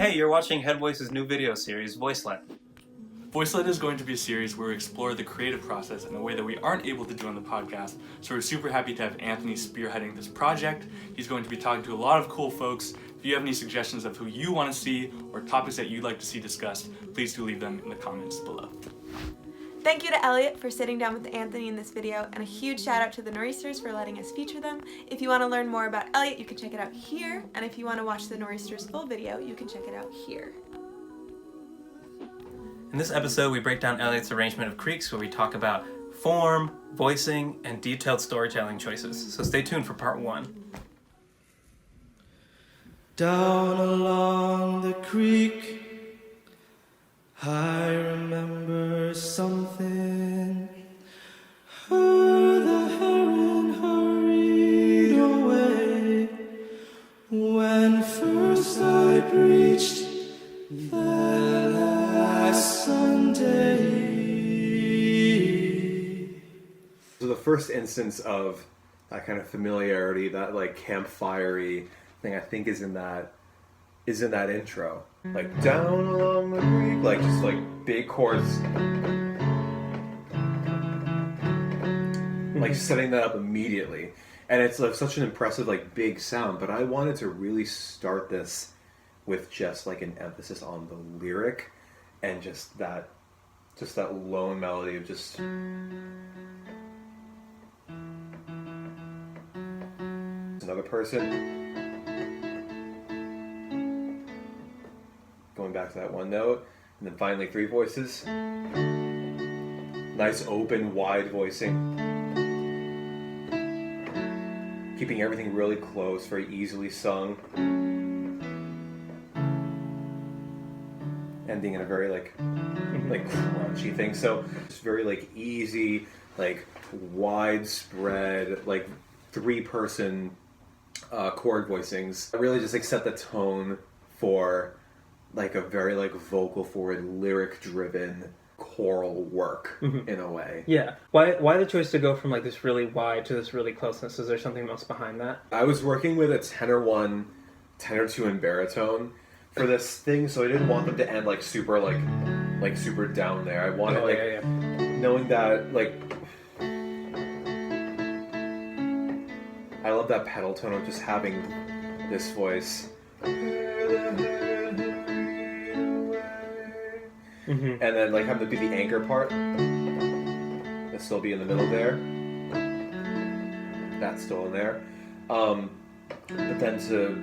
Hey, you're watching Head Voice's new video series, VOICELED. VOICELED is going to be a series where we explore the creative process in a way that we aren't able to do on the podcast, so we're super happy to have Anthony spearheading this project. He's going to be talking to a lot of cool folks. If you have any suggestions of who you want to see or topics that you'd like to see discussed, please do leave them in the comments below. Thank you to Elliott for sitting down with Anthony in this video, and a huge shout out to the Nor'easters for letting us feature them. If you want to learn more about Elliott, you can check it out here, and if you want to watch the Nor'easters full video, you can check it out here. In this episode, we break down Elliott's arrangement of creaks, where we talk about form, voicing, and detailed storytelling choices. So stay tuned for part 1. Down along the creek, I remember something. Heard the heron hurried away when first I preached that last Sunday. So the first instance of that kind of familiarity, that like campfire-y thing, I think is in that intro. Like down along the creek, like just like big chords. Like setting that up immediately. And it's like such an impressive like big sound, but I wanted to really start this with just like an emphasis on the lyric and just that lone melody of just another person going back to that one note, and then finally 3 voices. Nice open wide voicing, keeping everything really close, very easily sung, ending in a very like crunchy thing. So it's very like easy, like widespread, like 3-person chord voicings. I really just like set the tone for like a very like vocal forward, lyric driven choral work in a way. Yeah. Why the choice to go from like this really wide to this really closeness? Is there something else behind that? I was working with a tenor 1, tenor 2, and baritone for this thing, so I didn't want them to end like super super down there. I wanted knowing that like I love that pedal tone of just having this voice. And then like having to be the anchor part and still be in the middle there. That's still in there. But then to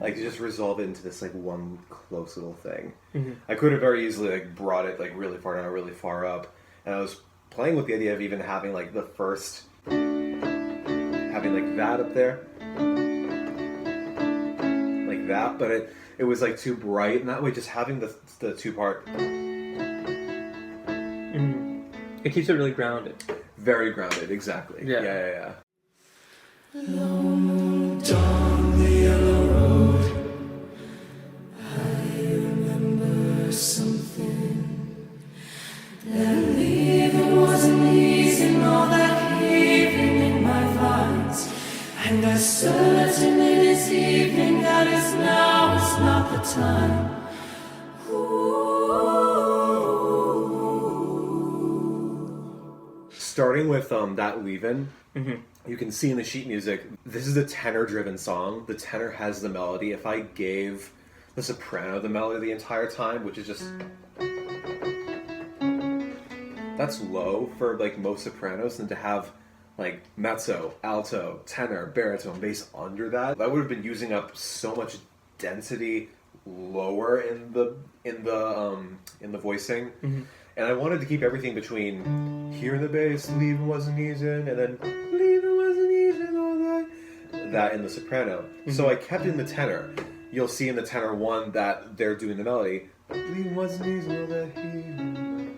like just resolve it into this like one close little thing. I could have very easily like brought it like really far down, really far up, and I was playing with the idea of even having like the first having like that up there. That, but it was like too bright, and that way just having the 2-part It keeps it really grounded. Very grounded, exactly. Yeah. Long down the yellow road, I remember something. That leaving wasn't easy, nor that heaving in my vines, and I certain it is evening, that is now is not the time. Starting with that leave-in, you can see in the sheet music, this is a tenor-driven song. The tenor has the melody. If I gave the soprano the melody the entire time, which is just... That's low for like most sopranos, and to have like mezzo, alto, tenor, baritone, bass under that would have been using up so much density lower in the voicing. And I wanted to keep everything between here in the bass, leaving wasn't easy, and then leaving wasn't easy, all that in the soprano. So I kept in the tenor. You'll see in the tenor 1 that they're doing the melody. Leaving wasn't easy, all that here.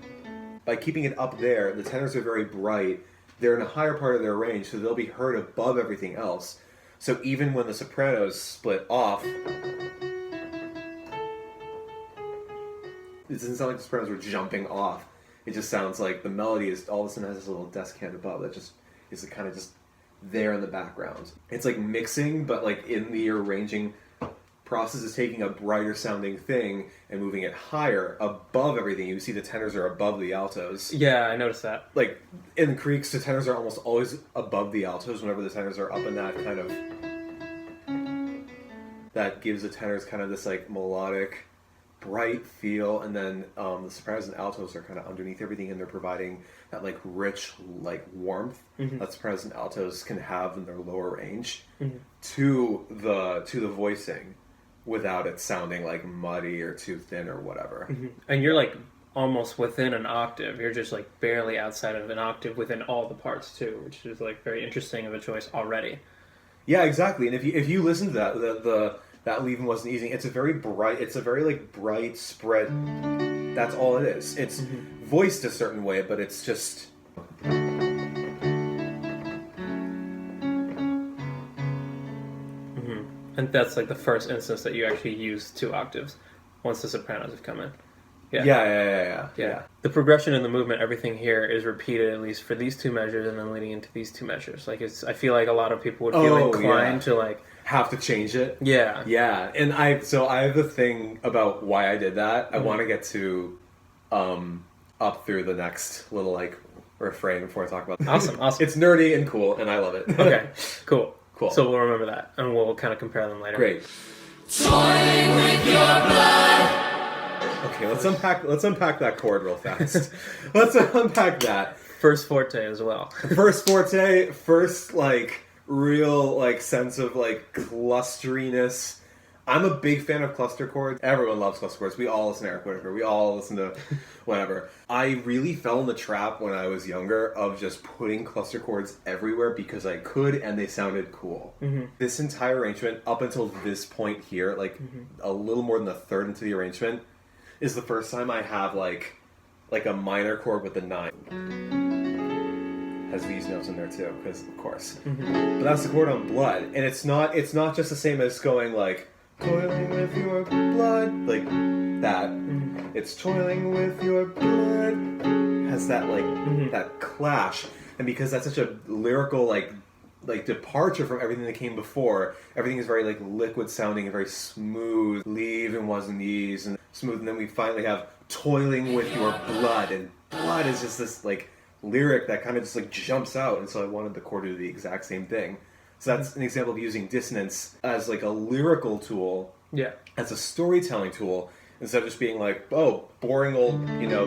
By keeping it up there, the tenors are very bright. They're in a higher part of their range, so they'll be heard above everything else. So even when the sopranos split off, it doesn't sound like the sopranos were jumping off. It just sounds like the melody is all of a sudden has this little descant above that just is kind of just there in the background. It's like mixing, but like in the arranging process is taking a brighter sounding thing and moving it higher above everything. You see the tenors are above the altos. Yeah, I noticed that. Like in creeks, the tenors are almost always above the altos whenever the tenors are up in that kind of... That gives the tenors kind of this like melodic, bright feel, and then the sopranos and altos are kind of underneath everything, and they're providing that like rich like warmth that sopranos and altos can have in their lower range to the voicing, without it sounding like muddy or too thin or whatever. And you're like almost within an octave. You're just like barely outside of an octave within all the parts too, which is like very interesting of a choice already. Yeah, exactly. And if you listen to that, that leaving wasn't easy. It's a very like bright spread. That's all it is. It's voiced a certain way, but it's just. And that's like the first instance that you actually use 2 octaves once the sopranos have come in. Yeah. The progression in the movement, everything here is repeated at least for these 2 measures, and then leading into these 2 measures. Like I feel like a lot of people would feel inclined to like have to change it. Yeah. And I have a thing about why I did that. I want to get to up through the next little like refrain before I talk about that. Awesome. It's nerdy and cool, and I love it. Okay, cool. Cool. So we'll remember that, and we'll kind of compare them later. Great. Toiling with your blood. Okay, let's unpack that chord real fast. Let's unpack that. First forte as well. First forte, first like real like sense of like clusteriness. I'm a big fan of cluster chords. Everyone loves cluster chords. We all listen to Eric Whitacre. We all listen to whatever. I really fell in the trap when I was younger of just putting cluster chords everywhere because I could, and they sounded cool. This entire arrangement, up until this point here, like a little more than a third into the arrangement, is the first time I have like a minor chord with a 9. Has these notes in there too, because of course. But that's the chord on blood, and it's not just the same as going like toiling with your blood, like that. It's toiling with your blood. Has that like that clash, and because that's such a lyrical like departure from everything that came before, everything is very like liquid sounding and very smooth. Leave and wasn't ease and smooth, and then we finally have toiling with your blood, and blood is just this like lyric that kind of just like jumps out, and so I wanted the chord to do the exact same thing. So that's an example of using dissonance as like a lyrical tool, as a storytelling tool, instead of just being like, oh, boring old,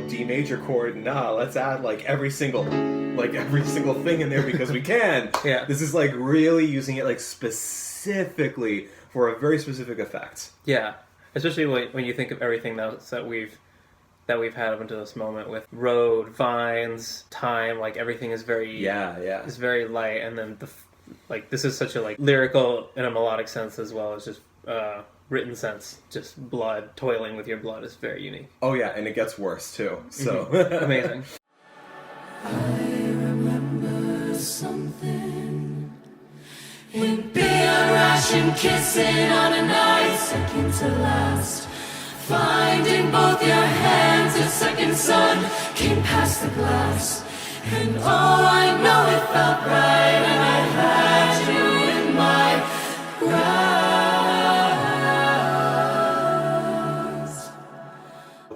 D major chord. Nah, let's add like every single thing in there because we can. This is like really using it like specifically for a very specific effect. Yeah, especially when you think of everything else that we've had up until this moment with road, vines, time, like everything is very is very light, and then this is such a like lyrical in a melodic sense as well as just written sense. Just blood, toiling with your blood is very unique. Oh yeah, and it gets worse too. So amazing. I remember something in beer rash and kissing on a night second to last. Finding both your hands, a second sun came past the glass. And oh, I know it felt right, and I had you in my grasp.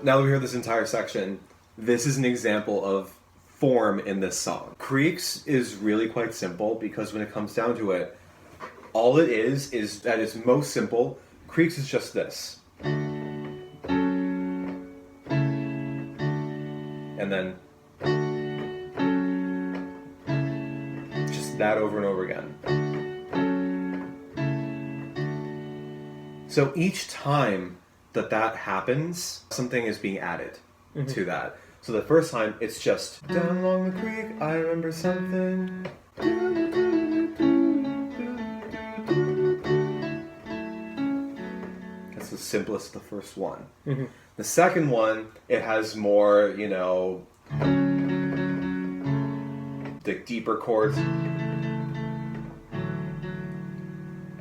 Now that we heard this entire section, this is an example of form in this song. Creeks is really quite simple because when it comes down to it, all it is at its most simple, Creeks is just this. And then just that over and over again. So each time that happens, something is being added to that. So the first time, it's just down along the creek, I remember something. That's the simplest, the first one. The second one, it has more, the deeper chords.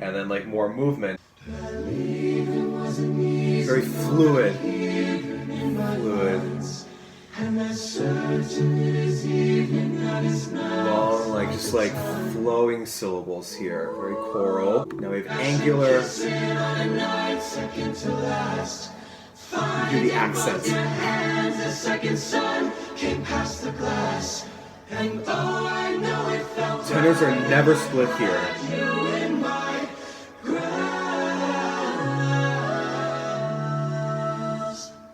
And then like more movement. Very fluid. And as certain it is evening that is now. Long, like just like flowing syllables here, very choral. Now we have angular. Do the accents. The second sun came past the glass. And oh, I know it felt Tenors are never split here. you in my grasp.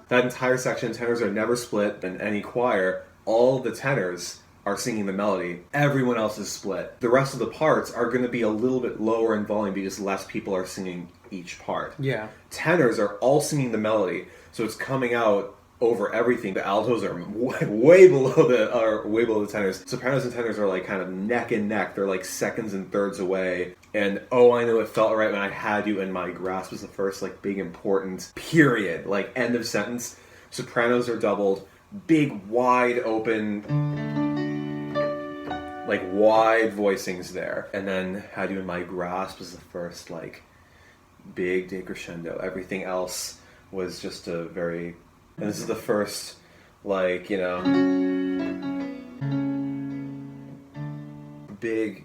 That entire section, tenors are never split in any choir. All the tenors are singing the melody. Everyone else is split. The rest of the parts are going to be a little bit lower in volume because less people are singing each part. Yeah. Tenors are all singing the melody, so it's coming out over everything. The altos are way below the tenors. Sopranos and tenors are like kind of neck and neck. They're like seconds and thirds away. And oh, I know it felt right when I had you in my grasp was the first like big important period, like end of sentence. Sopranos are doubled, big wide open, like wide voicings there. And then had you in my grasp was the first like big decrescendo. Everything else was just a very. And this is the first, like, you know, big,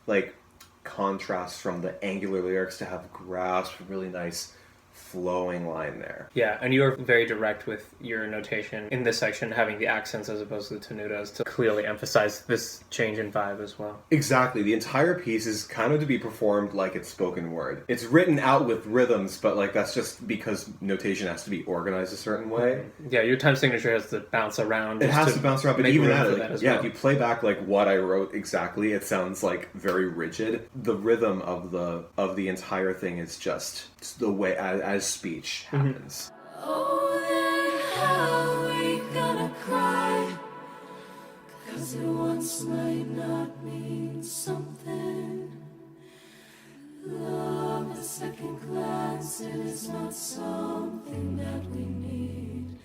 like, contrast from the angular lyrics to have grasp, really nice flowing line there. Yeah, and you were very direct with your notation in this section, having the accents as opposed to the tenutos to clearly emphasize this change in vibe as well. Exactly. The entire piece is kind of to be performed like it's spoken word. It's written out with rhythms, but like that's just because notation has to be organized a certain way. Yeah, your time signature has to bounce around. It has to bounce around, but even that, like, that as yeah, well. if you play back like what I wrote exactly, it sounds like very rigid. The rhythm of the entire thing is just the way as speech happens. Oh, then how we gonna cry? 'Cause it once might not mean something. Love at second glance, it is not something that we need.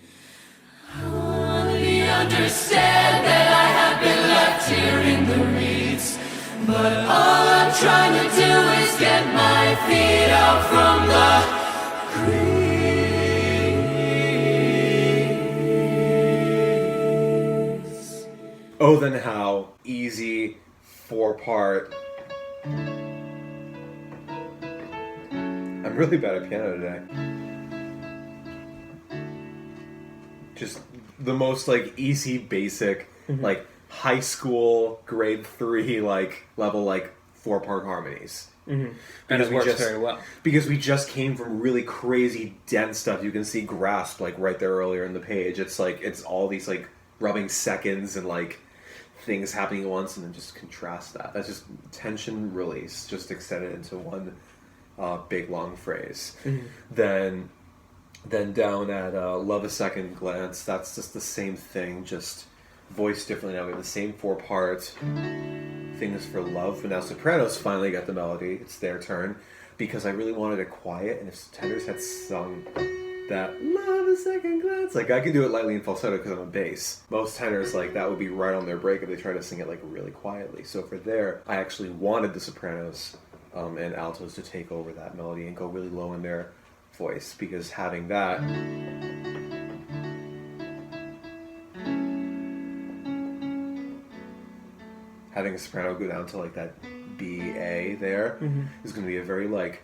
Honey, understand that I have been left here in the reeds. But all I'm trying to do is get my feet out from the crease. Oh, then how easy 4-part. I'm really bad at piano today. Just the most like easy, basic, like high school grade 3 like level like 4-part harmonies. And it works very well. Because we just came from really crazy dense stuff. You can see grasp like right there earlier in the page. It's like it's all these like rubbing seconds and like things happening at once, and then just contrast that. That's just tension release, just extended into one big long phrase. Then down at Love a Second Glance, that's just the same thing, just voiced differently. Now we have the same 4-part things for love, but now sopranos finally got the melody. It's their turn, because I really wanted it quiet, and if tenors had sung that Love a Second Glance, like I can do it lightly in falsetto because I'm a bass. Most tenors, like that would be right on their break if they try to sing it like really quietly. So for there, I actually wanted the sopranos and altos to take over that melody and go really low in their voice, because having that having a soprano go down to like that B-A there is going to be a very like,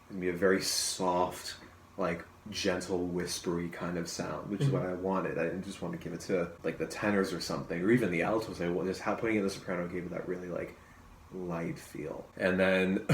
going to be a very soft, like gentle, whispery kind of sound, which is what I wanted. I didn't just want to give it to like the tenors or something, or even the altos. I just putting it in the soprano gave it that really like light feel. And then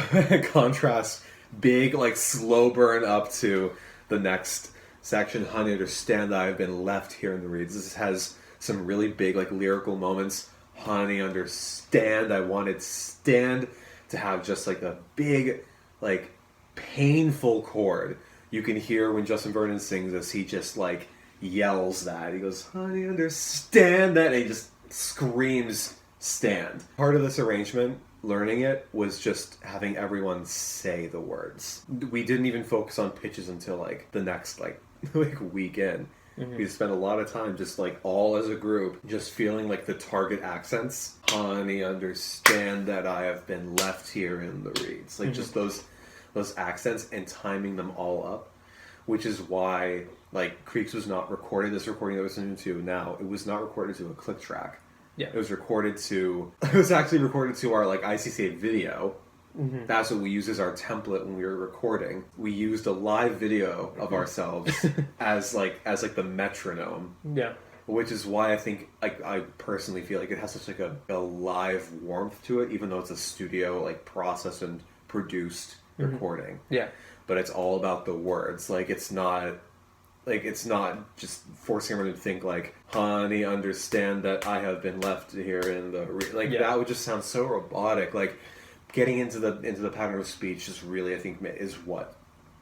contrast, big like slow burn up to the next section. Honey, understand that I've been left here in the reeds. This has some really big like lyrical moments. Honey, understand. I wanted stand to have just like a big, like painful chord. You can hear when Justin Vernon sings this, he just like yells that. He goes, honey, understand that. And he just screams stand. Part of this arrangement, learning it, was just having everyone say the words. We didn't even focus on pitches until like the next like week in. We spent a lot of time just like all as a group just feeling like the target accents. Honey, understand that I have been left here in the reeds. Like just those accents and timing them all up, which is why Like, CRSKS was not recorded, this recording that we're listening to now, it was not recorded to a click track. Yeah. It was actually recorded to our, like, ICCA video. Mm-hmm. That's what we used as our template when we were recording. We used a live video of ourselves as the metronome. Yeah. Which is why I think, I personally feel like it has such, like, a live warmth to it, even though it's a studio, like, processed and produced recording. Yeah. But it's all about the words. Like, it's not just forcing everyone to think, like, honey, understand that I have been left here in the... that would just sound so robotic. Like, getting into the pattern of speech just really, I think, is what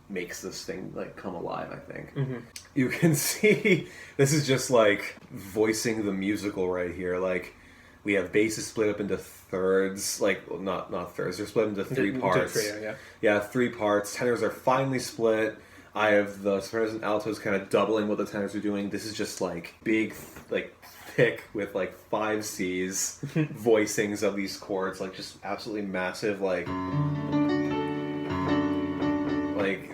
makes this thing, like, come alive, I think. Mm-hmm. You can see, this is just, like, voicing the musical right here. Like, we have basses split up into thirds, like, well, not thirds, they're split into three parts. Trio, yeah. Yeah, 3 parts. Tenors are finely split. I have the sopranos and altos kind of doubling what the tenors are doing. This is just, like, big, like, thick with, like, 5 Cs voicings of these chords, like, just absolutely massive, like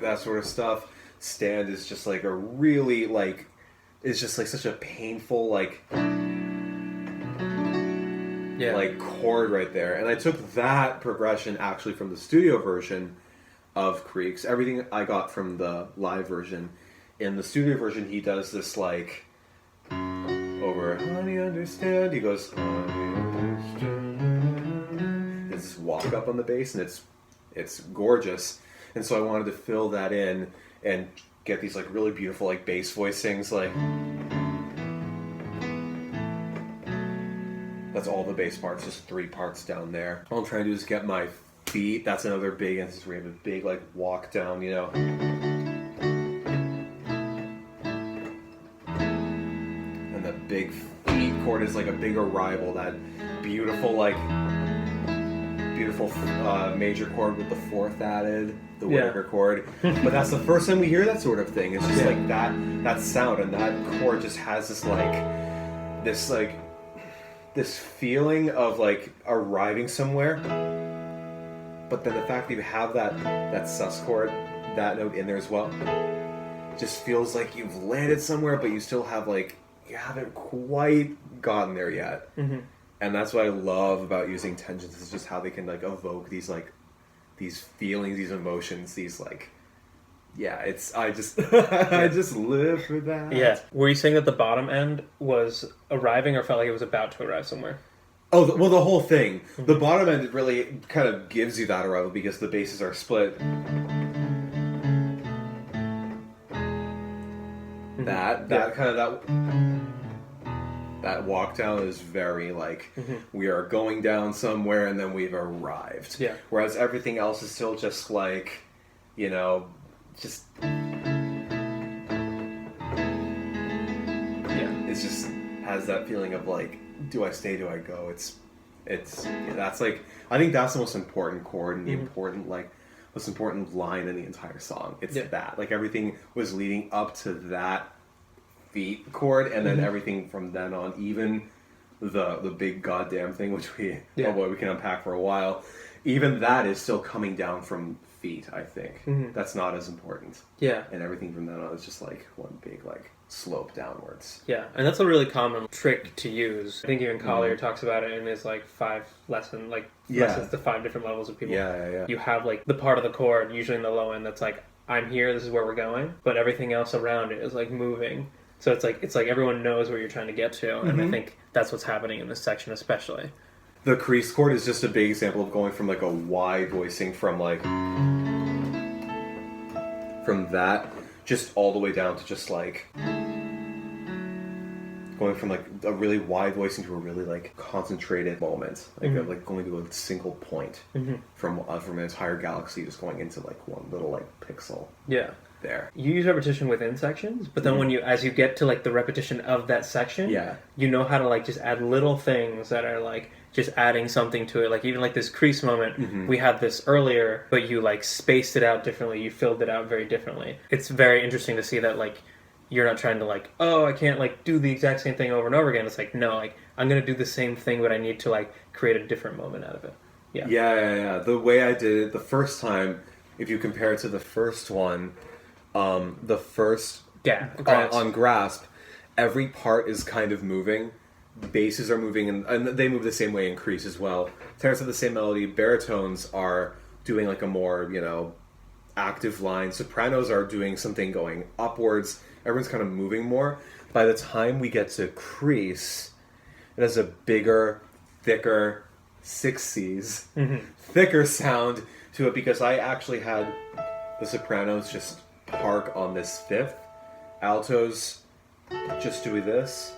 that sort of stuff. Stand is just, like, a really, like, it's just, like, such a painful, like, like, chord right there. And I took that progression actually from the studio version of CRSKS. Everything I got from the live version. In the studio version, he does this, like, over, honey, understand. He goes, honey, understand. There's this walk up on the bass, and it's gorgeous. And so I wanted to fill that in and get these, like, really beautiful, like, bass voicings, like... That's all the bass parts, just 3 parts down there. All I'm trying to do is get my feet. That's another big instance where we have a big, like, walk down, you know. And the big feet chord is, like, a big arrival. That beautiful, like, major chord with the 4th added, the Whittaker chord. But that's the first time we hear that sort of thing. It's just like that sound, and that chord just has this feeling of, like, arriving somewhere. But then the fact that you have that sus chord, that note in there as well, just feels like you've landed somewhere, but you still have, like, you haven't quite gotten there yet. Mm-hmm. And that's what I love about using tensions, is just how they can, like, evoke these, like, these feelings, these emotions, these, like, I just live for that. Yeah. Were you saying that the bottom end was arriving, or felt like it was about to arrive somewhere? Oh, well, the whole thing. Mm-hmm. The bottom end really kind of gives you that arrival because the basses are split. Mm-hmm. That walk down is very, like, we are going down somewhere and then we've arrived. Yeah. Whereas everything else is still just, like, you know, just... Yeah. It's just has that feeling of, like, do I stay, do I go? That's, like, I think that's the most important chord and the most important line in the entire song. It's that. Like, everything was leading up to that feet chord, and then everything from then on, even the big goddamn thing, which we can unpack for a while, even that is still coming down from feet, I think. Mm-hmm. That's not as important. Yeah. And everything from then on is just, like, one big, like, slope downwards. Yeah, and that's a really common trick to use. I think even Collier talks about it in his, like, 5 lessons to 5 different levels of people. Yeah. You have, like, the part of the chord, usually in the low end, that's like, I'm here, this is where we're going, but everything else around it is, like, moving. So it's like everyone knows where you're trying to get to, and I think that's what's happening in this section especially. The CRSKS chord is just a big example of going from, like, a wide voicing from, like, from that just all the way down to just, like, going from, like, a really wide voicing to a really, like, concentrated moment, like like going to a single point from an entire galaxy, just going into, like, one little, like, pixel. Yeah. There. You use repetition within sections, but then as you get to, like, the repetition of that section, you know how to, like, just add little things that are, like, just adding something to it. Like, even, like, this CRSKS moment, we had this earlier, but you, like, spaced it out differently, you filled it out very differently. It's very interesting to see that, like, you're not trying to, like, oh, I can't, like, do the exact same thing over and over again. It's like, no, like, I'm going to do the same thing, but I need to, like, create a different moment out of it. Yeah. The way I did it the first time, if you compare it to the first one, the first on grasp, every part is kind of moving. Basses are moving, and they move the same way in crease as well. Tenors have the same melody. Baritones are doing like a more, active line. Sopranos are doing something going upwards. Everyone's kind of moving more. By the time we get to crease, it has a bigger, thicker, 6 Cs, thicker sound to it, because I actually had the sopranos just park on this 5th. Altos just do this.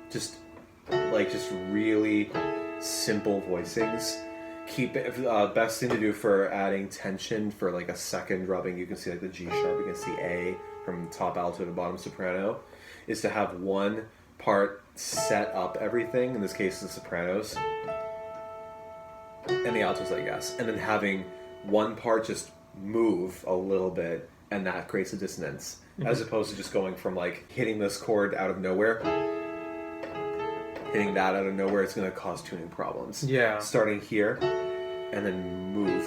Just really simple voicings. Keep it. Best thing to do for adding tension for like a second rubbing, you can see like the G sharp against the A from top alto to bottom soprano, is to have one part set up everything. In this case, the sopranos and the altos, I guess, and then having one part just move a little bit, and that creates a dissonance, as opposed to just going from like hitting this chord out of nowhere. Hitting that out of nowhere, it's going to cause tuning problems. Yeah. Starting here, and then move,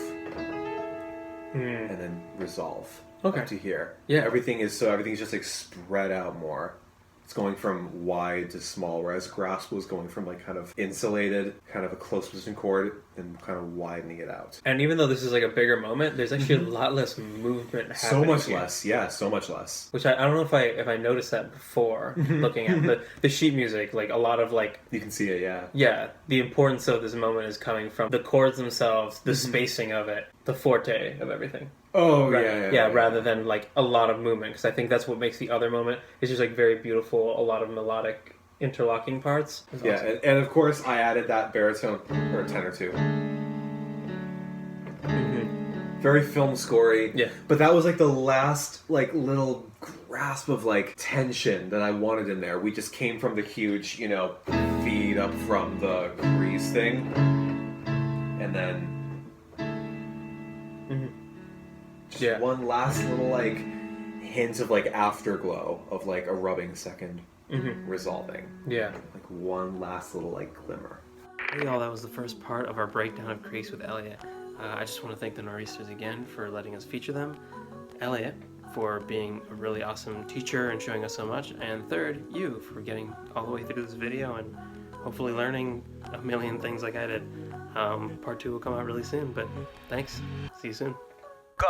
and then resolve up to here. Yeah. Everything's just like spread out more. It's going from wide to small, whereas grasp was going from like kind of insulated, kind of a close position chord, and kind of widening it out. And even though this is like a bigger moment, there's actually a lot less movement happening. So much here. less, yeah, so much less. Which I don't know if I noticed that before looking at the sheet music. Like a lot of like, you can see it, yeah. Yeah, the importance of this moment is coming from the chords themselves, the spacing of it, the forte of everything. Oh, yeah, rather than like a lot of movement, because I think that's what makes the other moment. It's just like very beautiful, a lot of melodic interlocking parts. Yeah, awesome. and of course I added that baritone or tenor too. Very film scory. Yeah. But that was like the last like little grasp of like tension that I wanted in there. We just came from the huge, feed up from the crease thing, and then just one last little like hint of like afterglow of like a rubbing second resolving. Yeah. Like one last little like glimmer. Hey y'all, that was the first part of our breakdown of Crease with Elliott. I just want to thank the Nor'easters again for letting us feature them. Elliott for being a really awesome teacher and showing us so much. And third, you for getting all the way through this video and hopefully learning a million things like I did. Part 2 will come out really soon, but thanks. See you soon. Go.